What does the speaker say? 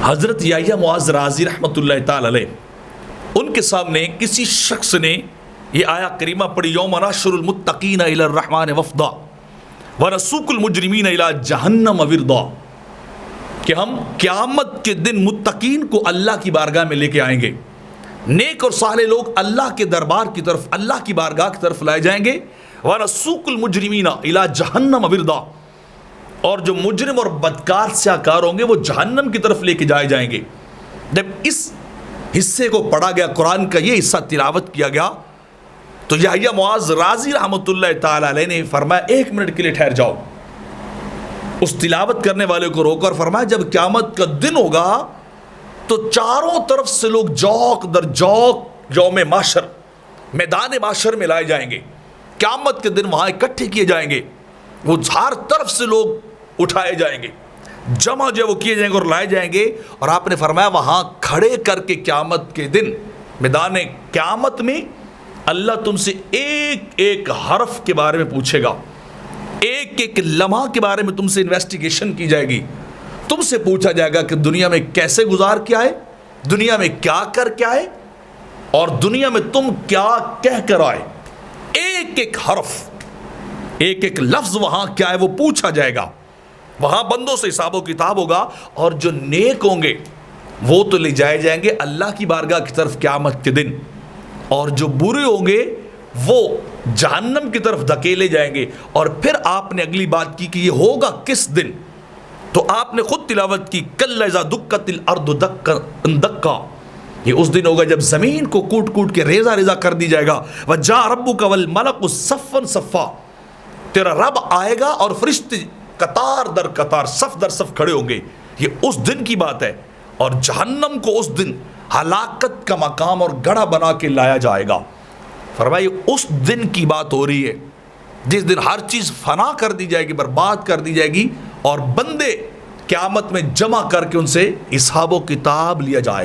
حضرت یحییٰ معاذ رازی رحمۃ اللہ تعالی علیہ، ان کے سامنے کسی شخص نے یہ آیا کریمہ پڑھی، یوم نحشر المتقین الی الرحمن وفدا ونسوق المجرمین الی جہنم وردا، کہ ہم قیامت کے دن متقین کو اللہ کی بارگاہ میں لے کے آئیں گے، نیک اور صالح لوگ اللہ کے دربار کی طرف، اللہ کی بارگاہ کی طرف لائے جائیں گے، ونسوق المجرمین الی جہنم وردا، اور جو مجرم اور بدکار سیاکار ہوں گے وہ جہنم کی طرف لے کے جائے جائیں گے۔ جب اس حصے کو پڑھا گیا، قرآن کا یہ حصہ تلاوت کیا گیا، تو یحییٰ معاذ رازی رحمۃ اللہ تعالی علیہ نے فرمایا ایک منٹ کے لیے ٹھہر جاؤ۔ اس تلاوت کرنے والے کو روک کر فرمایا جب قیامت کا دن ہوگا تو چاروں طرف سے لوگ جوق در جوق یوم محشر، میدان محشر میں لائے جائیں گے، قیامت کے دن وہاں اکٹھے کیے جائیں گے، وہ ہر طرف سے لوگ اٹھائے جائیں گے، جمع جو وہ کیے جائیں گے اور لائے جائیں گے، اور آپ نے فرمایا وہاں کھڑے کر کے قیامت کے دن میدان قیامت میں اللہ تم سے ایک ایک حرف کے بارے میں پوچھے گا، ایک ایک لمحہ کے بارے میں تم سے انویسٹیگیشن کی جائے گی، تم سے پوچھا جائے گا کہ دنیا میں کیسے گزار کیا ہے، دنیا میں کیا کر کیا ہے، اور دنیا میں تم کیا کہہ کر آئے، ایک ایک حرف، ایک ایک لفظ وہاں کیا ہے وہ پوچھا جائے گا۔ وہاں بندوں سے حساب و کتاب ہوگا، اور جو نیک ہوں گے وہ تو لے جائے جائیں گے اللہ کی بارگاہ کی طرف قیامت کے دن، اور جو برے ہوں گے وہ جہنم کی طرف دھکیلے جائیں گے۔ اور پھر آپ نے اگلی بات کی کہ یہ ہوگا کس دن، تو آپ نے خود تلاوت کی کل اذا دکت الارض دکا، یہ اس دن ہوگا جب زمین کو کوٹ کوٹ کے ریزہ ریزہ کر دی جائے گا، وجاء ربک والملک صفا صفا، تیرا رب آئے گا اور فرشتے قطار در قطار، صف در صف کھڑے ہوں گے، یہ اس دن کی بات ہے۔ اور جہنم کو اس دن ہلاکت کا مقام اور گڑھا بنا کے لایا جائے گا۔ فرمائے اس دن کی بات ہو رہی ہے جس دن ہر چیز فنا کر دی جائے گی، برباد کر دی جائے گی، اور بندے قیامت میں جمع کر کے ان سے حساب و کتاب لیا جائے گا۔